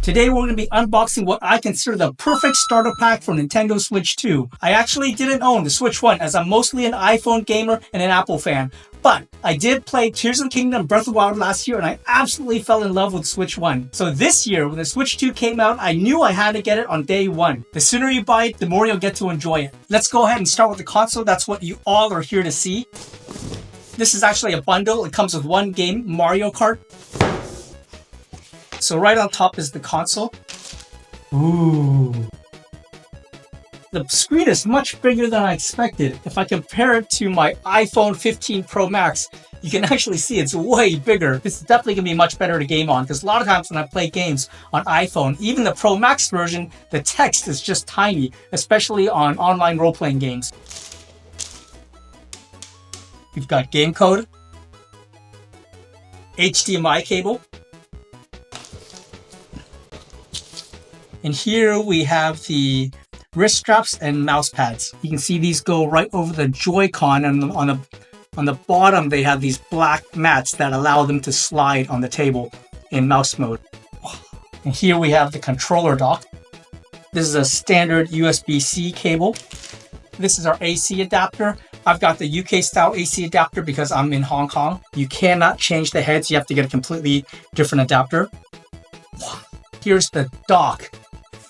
Today we're going to be unboxing what I consider the perfect starter pack for Nintendo Switch 2. I actually didn't own the Switch 1 as I'm mostly an iPhone gamer and an Apple fan. But I did play Tears of the Kingdom Breath of the Wild last year and I absolutely fell in love with Switch 1. So this year when the Switch 2 came out, I knew I had to get it on day one. The sooner you buy it, the more you'll get to enjoy it. Let's go ahead and start with the console. That's what you all are here to see. This is actually a bundle. It comes with one game, Mario Kart. So right on top is the console. Ooh. The screen is much bigger than I expected. If I compare it to my iPhone 15 Pro Max, you can actually see it's way bigger. This is definitely going to be much better to game on because a lot of times when I play games on iPhone, even the Pro Max version, the text is just tiny, especially on online role-playing games. We've got game code, HDMI cable, and here we have the wrist straps and mouse pads. You can see these go right over the Joy-Con, and on the bottom they have these black mats that allow them to slide on the table in mouse mode. And here we have the controller dock. This is a standard USB-C cable. This is our AC adapter. I've got the UK style AC adapter because I'm in Hong Kong. You cannot change the heads. You have to get a completely different adapter. Here's the dock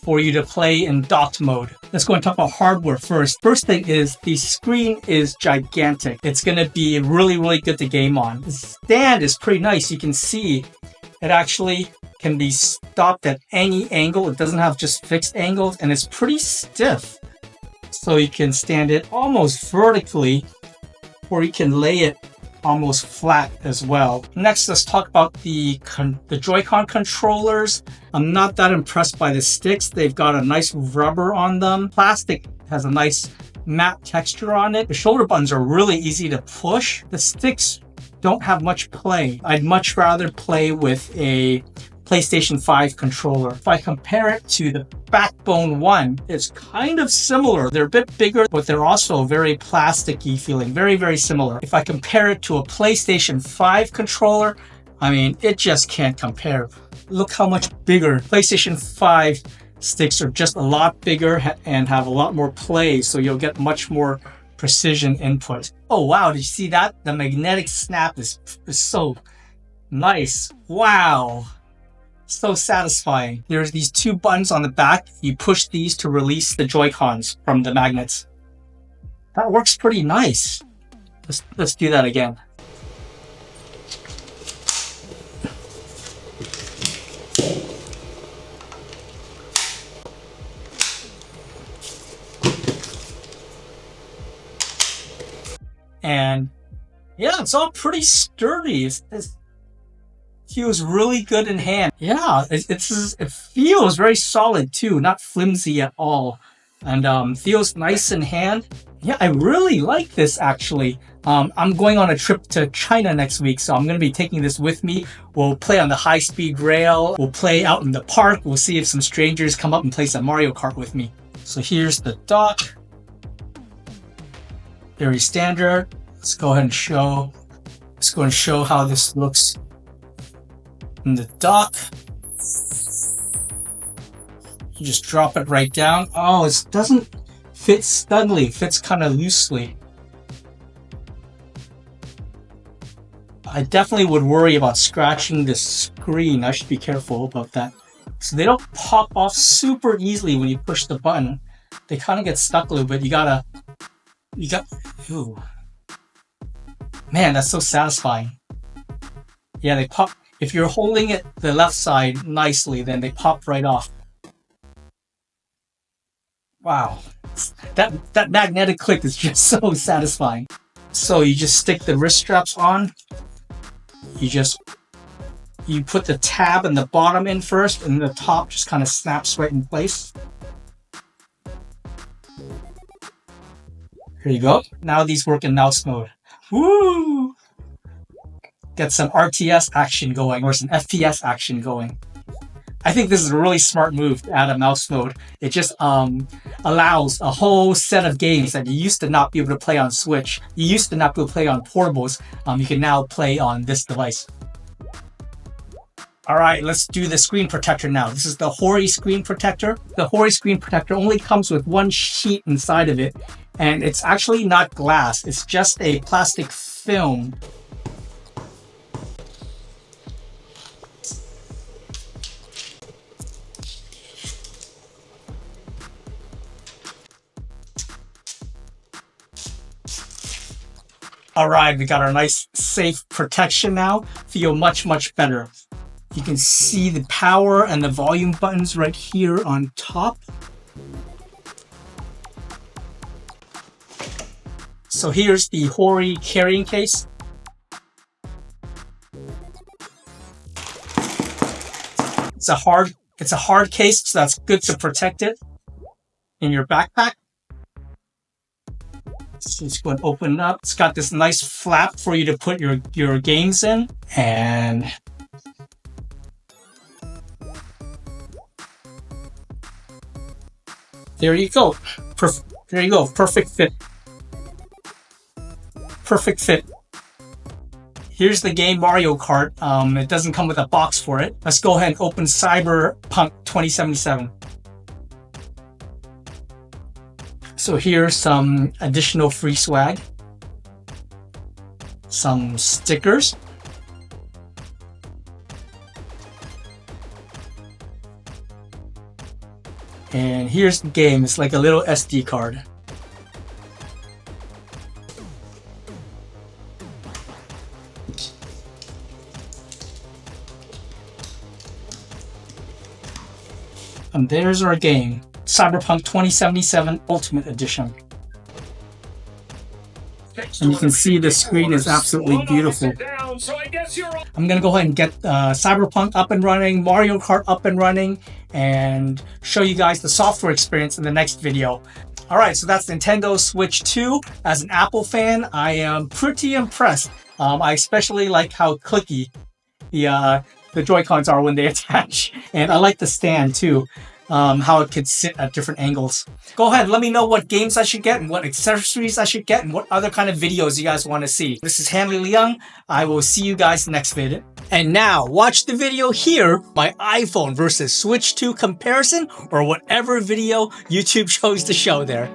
for you to play in docked mode. Let's go and talk about hardware first. First thing is the screen is gigantic. It's going to be really, really good to game on. The stand is pretty nice. You can see it actually can be stopped at any angle. It doesn't have just fixed angles and it's pretty stiff. So you can stand it almost vertically or you can lay it almost flat as well. Next, let's talk about the Joy-Con controllers. I'm not that impressed by the sticks. They've got a nice rubber on them. Plastic has a nice matte texture on it. The shoulder buttons are really easy to push. The sticks don't have much play. I'd much rather play with a PlayStation 5 controller. If I compare it to the Backbone 1, it's kind of similar. They're a bit bigger, but they're also very plasticky feeling. Very, very similar. If I compare it to a PlayStation 5 controller, I mean, it just can't compare. Look how much bigger. PlayStation 5 sticks are just a lot bigger and have a lot more play, so you'll get much more precision input. Oh wow, did you see that? The magnetic snap is so nice. Wow. So satisfying. There's these two buttons on the back. You push these to release the Joy-Cons from the magnets. That works pretty nice. Let's do that again. And yeah, it's all pretty sturdy. It feels really good in hand. Yeah, it feels very solid too, not flimsy at all, and feels nice in hand. Yeah, I really like this actually. I'm going on a trip to China next week, so I'm going to be taking this with me. We'll play on the high-speed rail. We'll play out in the park. We'll see if some strangers come up and play some Mario Kart with me. So here's the dock. Very standard. Let's go ahead and show. Let's go and show how this looks in the dock. You just drop it right down. Oh, it doesn't fit snugly. It fits kind of loosely. I definitely would worry about scratching the screen. I should be careful about that. So they don't pop off super easily when you push the button. They kind of get stuck a little bit. Ooh. Man, that's so satisfying. Yeah, they pop. If you're holding it the left side nicely, then they pop right off. Wow. That magnetic click is just so satisfying. So you just stick the wrist straps on. You put the tab and the bottom in first, and the top just kind of snaps right in place. Here you go. Now these work in mouse mode. Woo! Get some RTS action going, or some FPS action going. I think this is a really smart move to add a mouse mode. It just allows a whole set of games that you used to not be able to play on Switch. You used to not be able to play on portables. You can now play on this device. All right, let's do the screen protector now. This is the Hori screen protector. The Hori screen protector only comes with one sheet inside of it, and it's actually not glass. It's just a plastic film. All right, we got our nice safe protection now. Feel much, much better. You can see the power and the volume buttons right here on top. So here's the Hori carrying case. It's a hard case, so that's good to protect it in your backpack. Just go and open it up. It's got this nice flap for you to put your games in, and there you go. There you go. Perfect fit. Perfect fit. Here's the game Mario Kart. It doesn't come with a box for it. Let's go ahead and open Cyberpunk 2077. So here's some additional free swag. Some stickers. And here's the game. It's like a little SD card. And there's our game, Cyberpunk 2077 Ultimate Edition. And you can see the screen is absolutely beautiful. I'm going to go ahead and get Cyberpunk up and running, Mario Kart up and running, and show you guys the software experience in the next video. All right, so that's Nintendo Switch 2. As an Apple fan, I am pretty impressed. I especially like how clicky the Joy-Cons are when they attach. And I like the stand too, how it could sit at different angles. Go ahead, let me know what games I should get and what accessories I should get and what other kind of videos you guys want to see. This is Hanley Leung. I will see you guys next video. And now, watch the video here, my iPhone versus Switch 2 comparison, or whatever video YouTube chose to show there.